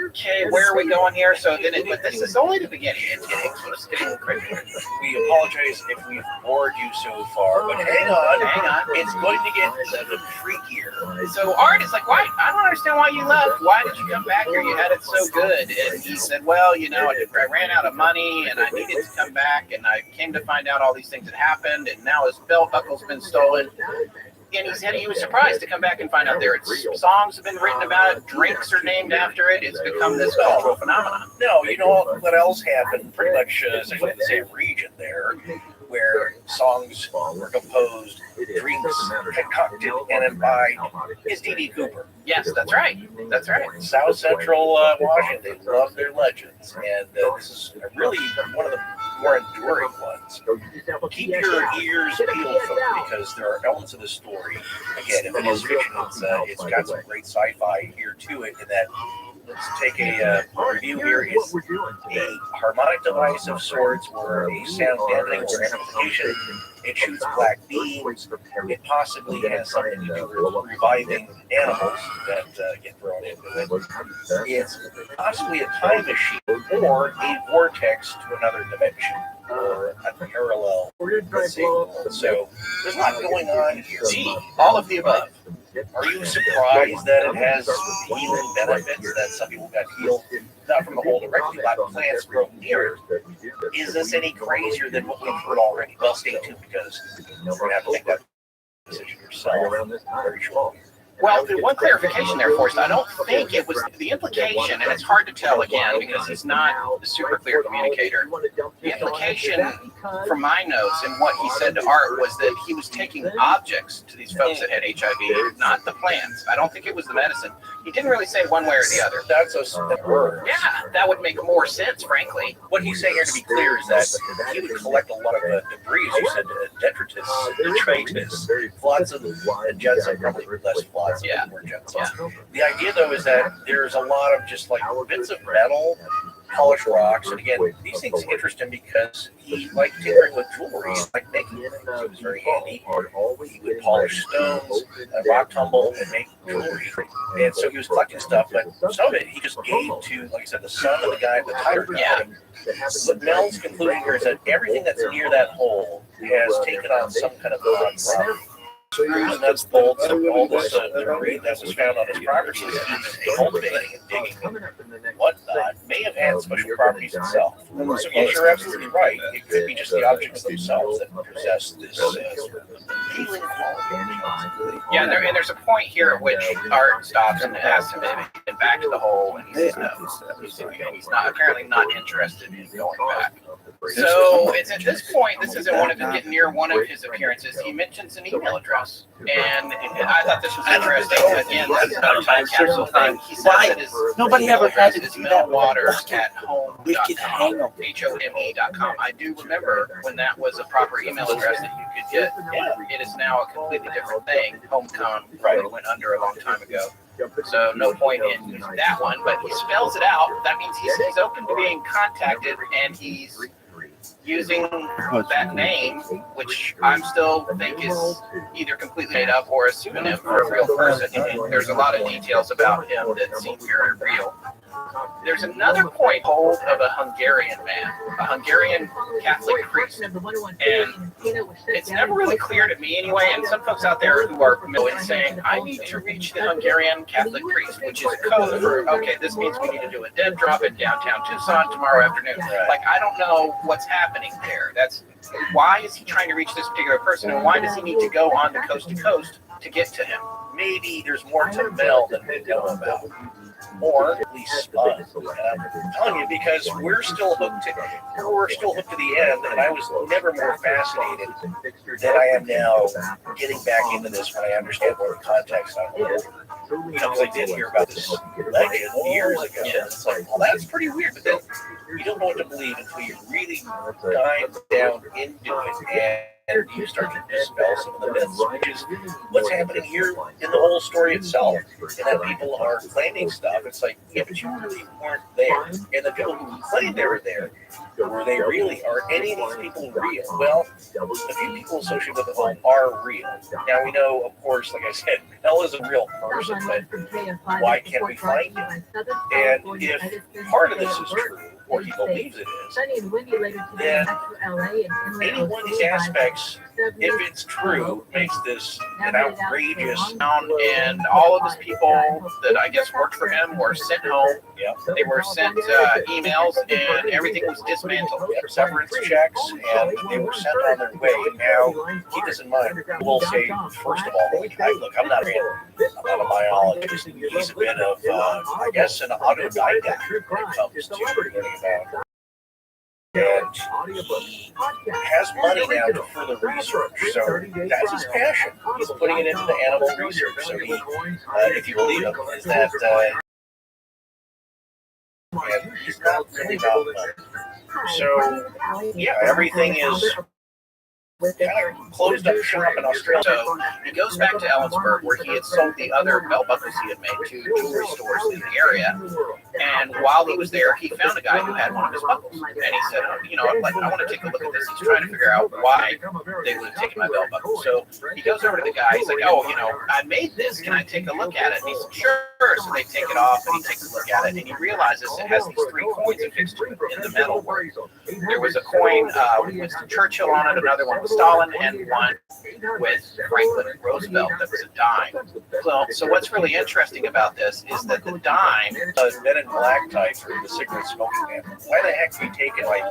Speaker 2: okay, where are we going here? So then, but this is only the beginning. It keeps getting crazier.
Speaker 1: We apologize if we've bored you so far, but hang on. It's going to get even freakier.
Speaker 2: So Art is like, why? I don't understand why you left. Why did you come back here? You had it so good. And he said, well, you know, I ran out of money and I needed to come back, and I came to find out all these things had happened, and now his belt buckle's been stolen. And he said he was surprised to come back and find out songs have been written about it, drinks are named after it. It's become this cultural phenomenon.
Speaker 1: No, you know what else happened? Pretty much essentially in the same region there, where songs were composed, drinks concocted and imbibed, is D.D. Cooper.
Speaker 2: Yes, that's right. That's right.
Speaker 1: South Central Washington, they love their legends, and this is really one of the more enduring ones. Keep your ears peeled, folks, because there are elements of the story. Again, if it is fiction, it's got some great sci-fi here to it, in that let's take a review here. It's a harmonic device of sorts, or a sound dampening or amplification. It shoots black beams. It possibly has something to do with reviving animals that get thrown into it. It's possibly a time machine or a vortex to another dimension or a parallel signal. So there's a lot going on here.
Speaker 2: See, all of the above.
Speaker 1: Are you surprised that it has healing benefits, that some people got healed, not from the hole directly, by plants grown near it? Is this any crazier than what we've heard already? Well, stay tuned, because you're going to have to make that decision yourself very shortly.
Speaker 2: Well, one clarification there, Forrest. I don't think it was the implication, and it's hard to tell again because he's not a super clear communicator. The implication from my notes and what he said to Art was that he was taking objects to these folks that had HIV, not the plants. I don't think it was the medicine. He didn't really say one way or the other.
Speaker 1: That's a word.
Speaker 2: Yeah, that would make more sense, frankly.
Speaker 1: What he's saying here, to be clear, is that he would collect a lot of debris, as you said, detritus, detritus, floods and jets, and probably less floods.
Speaker 2: Yeah.
Speaker 1: The idea, though, is that there's a lot of just like bits of metal, polished rocks, and again, these things interest him because he liked tinkering with jewelry, like making things. It was very handy. He would polish stones, rock tumble, and make jewelry. And so he was collecting stuff, but some of it he just gave to, like I said, the son of the guy at the tire company. What Mel's concluding here is that everything that's near that hole has taken on some kind of odd screws, nuts, bolts, and all this debris that was found on his property. He's cultivating and digging and whatnot may have had special properties itself. So yes, you're absolutely right. It could be just the objects themselves that possess this healing quality.
Speaker 2: Yeah, and there's a point here at which Art stops and asks him to get back to the hole, and he says no. He's not apparently not interested in going back. So it's at this point, this is getting near one of his appearances. He mentions an email address, and I thought this was interesting. Again, that's not a time capsule thing. He says that his
Speaker 7: Nobody ever had to
Speaker 2: is
Speaker 7: do that
Speaker 2: melwater@home.com. I do remember when that was a proper email address that you could get. It is now a completely different thing. HomeCom went under a long time ago. So no point in using that one, but he spells it out. That means he's open to being contacted, and he's using that name, which I still think is either completely made up or a pseudonym for a real person. There's a lot of details about him that seem very real. There's another point hold of a Hungarian man, a Hungarian Catholic priest, and it's never really clear to me anyway, and some folks out there who are saying, I need to reach the Hungarian Catholic priest, which is a code for, okay, this means we need to do a dead drop in downtown Tucson tomorrow afternoon. Like, I don't know what's happening there. That's why is he trying to reach this particular person, and why does he need to go on the coast to coast to get to him?
Speaker 1: Maybe there's more to Mel than we know about. Or at least I'm telling you, because we're still hooked to the end, and I was never more fascinated than I am now getting back into this when I understand more context on it. Because I did hear about this legend years ago. And it's like, well, that's pretty weird, but then you don't know what to believe until you really dive down into it and you start to dispel some of the myths, which is what's happening here in the whole story itself. And that people are claiming stuff. It's like, yeah, but you really weren't there. And the people who claim they were there, were they really? Are any of these people real? Well, the few people associated with the home are real. Now we know, of course, like I said, Mel is a real person, but why can't we find him? And if part of this is true, or he believes it is, then any one of these aspects, if it's true, makes this an outrageous
Speaker 2: sound. And all of his people that I guess worked for him were sent home.
Speaker 1: Yeah.
Speaker 2: They were sent emails, and everything was dismantled.
Speaker 1: Severance checks, and they were sent on their way. Now, keep this in mind. We'll say, first of all, look, I'm not a biologist. He's a bit of, I guess, an autodidact when it comes to learning about. And he has money now to further research, so that's his passion. He's putting it into the animal research. So he, if you believe him, is that he's not really about money. So yeah, everything is kind of closed up shop in Australia.
Speaker 2: So he goes back to Ellensburg, where he had sold the other belt buckles he had made to jewelry stores in the area. And while he was there, he found a guy who had one of his buckles. And he said, oh, you know, I want to take a look at this. He's trying to figure out why they would have taken my belt buckle. So he goes over to the guy. He's like, oh, you know, I made this. Can I take a look at it? And he said, sure. So they take it off, and he takes a look at it, and he realizes it has these 3 coins affixed to it in the metal work. There was a coin with Winston Churchill on it, another one with Stalin, and one with Franklin Roosevelt that was a dime. So what's really interesting about this is that the dime,
Speaker 1: Men in Black type or the cigarette smoking man. Why the heck are you taking my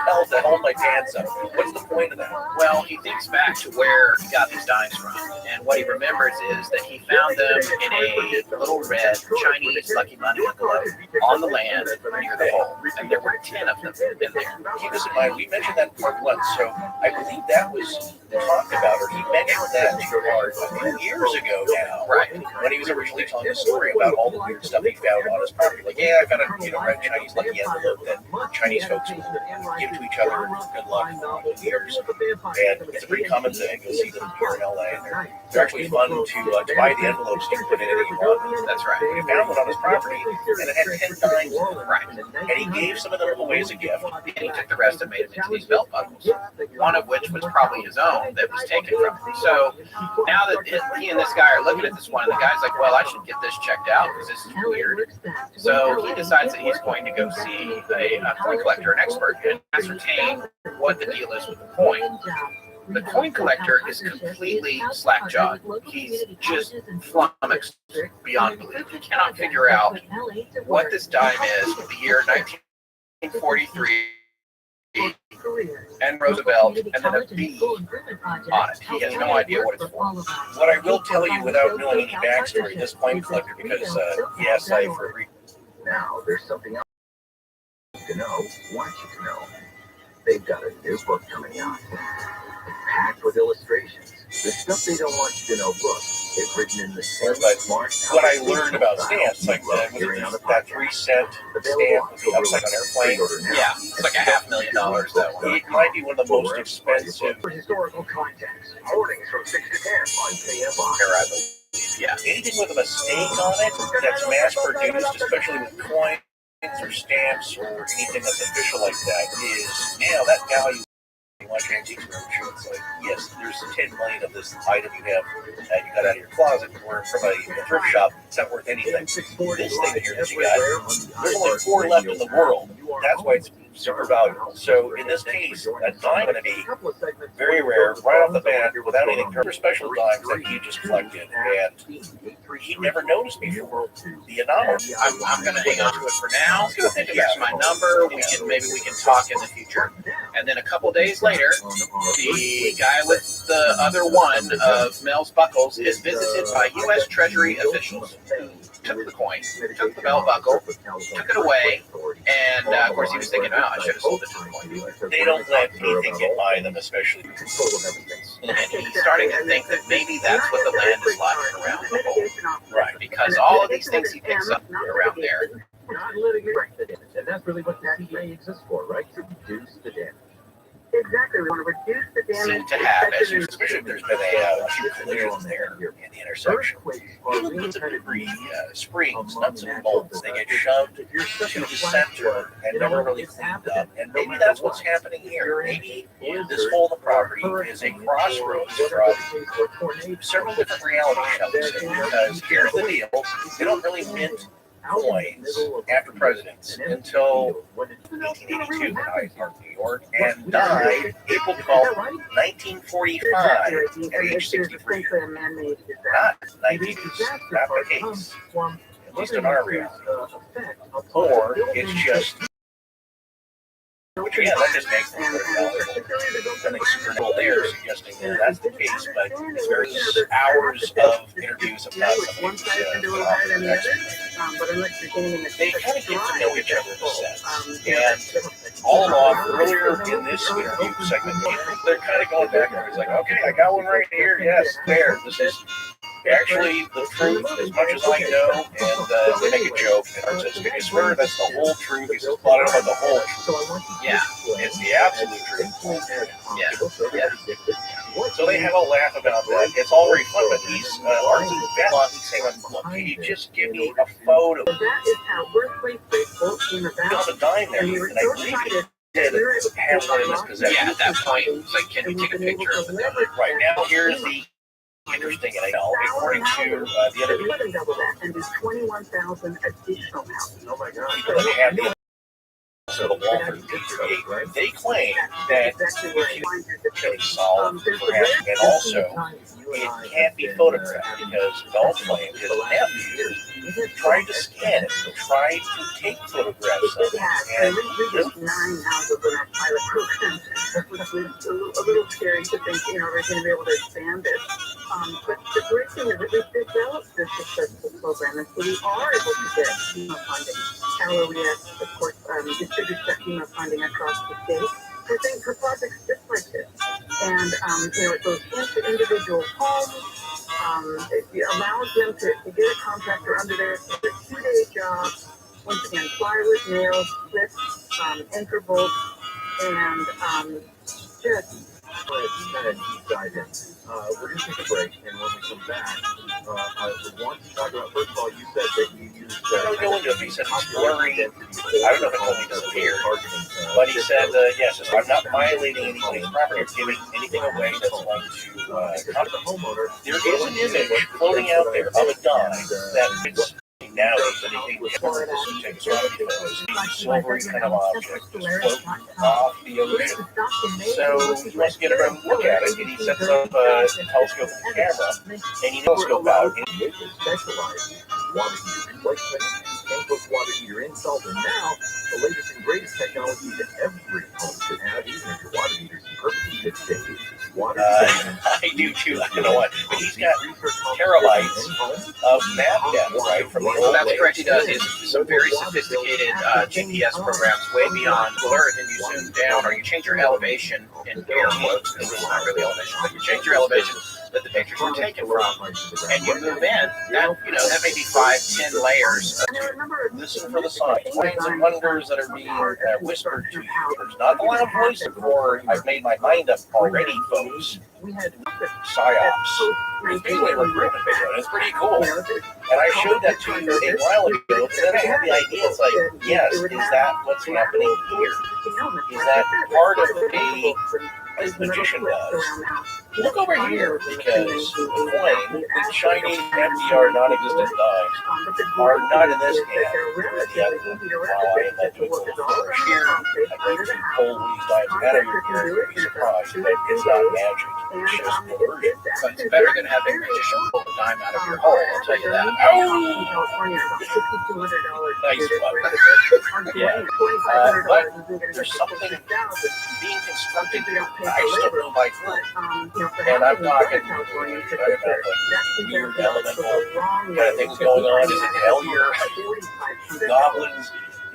Speaker 1: pills that hold my pants up? What's the point of that?
Speaker 2: well, he thinks back to where he got these dimes from, and what he remembers is that he found them in a little red Chinese Lucky Money envelope on the land near the hole, and there were 10 of them in there.
Speaker 1: Keep this in mind, we mentioned that in part 1, so I believe that was talked about, or he mentioned that to Art a few years ago now,
Speaker 2: Right.
Speaker 1: when he was originally telling the story about all the weird stuff he found on his property. Like, yeah, I found a red Chinese lucky envelope that Chinese folks will give to each other for good luck for years. And it's a pretty common thing. You'll see them here in LA, and they're actually fun to buy the envelopes. You can put in anything you want.
Speaker 2: That's right.
Speaker 1: He found one on his property, and it had 10 dimes in it.
Speaker 2: Right.
Speaker 1: And he gave some of them away as a gift.
Speaker 2: And he took the rest and made them into these belt buckles, one of which was probably his own that was taken from him. So now that he and this guy are looking at this one, and the guy's like, well, I should get this checked out because this is weird. So he decides that he's going to go see a coin collector, an expert, and ascertain what the deal is with the coin. The coin collector is completely slack-jawed. He's just flummoxed beyond belief. He cannot figure out what this dime is with the year 1943 and Roosevelt, and then a B on it. He has no idea what it's for.
Speaker 1: What I will tell you without knowing any backstory, this coin collector, because yes, I've read.
Speaker 3: Now, there's something else to know, want you to know. They've got a new book coming out. It's packed with illustrations. The stuff they don't want you to know book is written in the same smart.
Speaker 1: What I learned about stamps, like that 3-cent stamp with the upside down airplane.
Speaker 2: Yeah, it's like $500,000, that one.
Speaker 1: It might be one of the most expensive.
Speaker 3: For historical context. Mornings from 6 to 10 on KFI.
Speaker 2: Here, I believe. Yeah.
Speaker 1: Anything with a mistake on it that's mass produced, especially with coins or stamps or anything that's official like that, is that value. You want antiques roadshow? It's like, yes, there's 10 million of this item you have that you got out of your closet or from a thrift shop. It's not worth anything. This thing here that you got, there's only 4 left in the world. That's why it's super valuable. So in this case, a dime going to be very rare right off the bat without anything. There are special dimes that he just collected, and he never noticed before. The anomaly.
Speaker 2: I'm going to hang on to it for now. Here's my number. Maybe we can talk in the future. And then a couple days later, the guy with the other one of Mel's buckles is visited by U.S. Treasury officials who took the coin, took the belt buckle, took it away, and of course he was thinking, oh, I should have sold it to the coin dealer.
Speaker 1: They don't let anything get by them, especially.
Speaker 2: And he's starting to think that maybe that's what the land is like around the hole.
Speaker 1: Right.
Speaker 2: Because all of these things he picks up around there.
Speaker 3: And that's really what the TA exists for, right? To reduce the damage.
Speaker 6: Exactly. We want to reduce the damage.
Speaker 2: Seem to have, as you
Speaker 1: Especially if there's been a few collisions there in the intersection. Even to degree, springs, nuts and bolts, they get shoved to the center and never really cleaned up. And maybe that's what's happening here. Maybe this whole of the property is a crossroads from several different realities, shall we say. Because here's the deal, they don't really mint coins after presidents until 1882 when I parked in New York and died April 12, 1945 at age 63. Not 19, not the case, at least in our reality. Or it's just, yeah, that just makes an external there suggesting that that's the case, but there's hours of interviews about some of these they kind of get to know each other in a sense. And all along, earlier in this interview segment, they're kind of going back and it's like, okay, I got one right here. Yes, there. This is actually the truth as much as I know. And they make a joke. And Art says, can you swear that's the whole truth? He says, well, I don't know about the whole truth.
Speaker 2: Yeah.
Speaker 1: It's the absolute truth.
Speaker 2: Yeah.
Speaker 1: have a laugh about that. It's all very fun, but he's Arson Bella. He's saying, look, can you just give me a photo?
Speaker 5: That is how workplace baseball came
Speaker 1: He
Speaker 5: about.
Speaker 1: got a dime there, and I believe he did have one in his possession.
Speaker 2: Yeah, at that point, it's like, can we take a picture of it?
Speaker 1: Right, now here's the interesting, and I know, according to the other
Speaker 5: More than double that, and there's 21,000 additional houses.
Speaker 3: Oh my God.
Speaker 1: people that have the so the Walford PTA, they claim that
Speaker 5: Exactly where it
Speaker 1: can be solved, perhaps, and also it can't be photographed because Bell claimed his nephew tried to scan it, tried to take photographs of it,
Speaker 5: and
Speaker 1: and
Speaker 5: we reached 9 houses in our pilot program, which was a little scary to think, you know, we're going to be able to expand this. But the great thing is that we've developed this successful program, and so we are able to get FEMA funding. LOES, of course, distributes that FEMA funding across the state for projects just like this. And, you know, it goes into individual homes. It allows them to get a contractor under there for a 2-day job. Once again, plywood, nails, clips, anchor bolts, and just
Speaker 3: kind of deep dive in. We're going to take a break, and when we come back, I want to talk about, first of all, you said that you used
Speaker 1: I don't go into it. He said he's blurry. I don't know if it totally disappeared, but he said, yes, I'm not violating anybody's property or giving anything away that's going to come.
Speaker 3: the homeowner.
Speaker 1: There is an image floating out there of a dime that fits nowadays anything different than this because these silvery kind of object just float off the ocean. So he wants to get everyone to look at it, and he sets up a telescope and camera, and he telescope out. And
Speaker 3: Specialized water heater replacement, tankless water heater installs, and now the latest and greatest technology that every home should have, even if your water heater's in perfectly good state. Water
Speaker 1: I do too. I don't know what, but he's got terabytes of map data, right, from the
Speaker 2: Well,
Speaker 1: old
Speaker 2: that's
Speaker 1: days.
Speaker 2: correct. He does. He has some very sophisticated GPS programs way beyond blur. And you zoom down or you change your elevation in air quotes, because it's not really elevation, but you change your elevation that the pictures were taken from, and you move in. That, you know, that may be 5-10 layers.
Speaker 1: Listen for the signs, signs and wonders that are being whispered to you. There's not a loud voice before I've made my mind up already, folks. PsyOps. It's basically a recruitment video, and it's pretty cool. And I showed that to you a while ago, but then I had the idea, it's like, yes, is that what's happening here? Is that part of the as the magician does? Look over here, because plain, the shiny, empty, non-existent dimes are not in this hand. Yet, while I am doing a little flourish here, I going to pull these dimes out of your hair, you'll be surprised that it's not magic. It's just illusion.
Speaker 2: But it's better than having a magician pull a dime out of your hole, I'll tell you that.
Speaker 1: Nice one. Yeah. But there's something being constructed here. I just don't know by who. And I'm talking about the weird elemental kind of things going on. Is it Hellier? Goblins?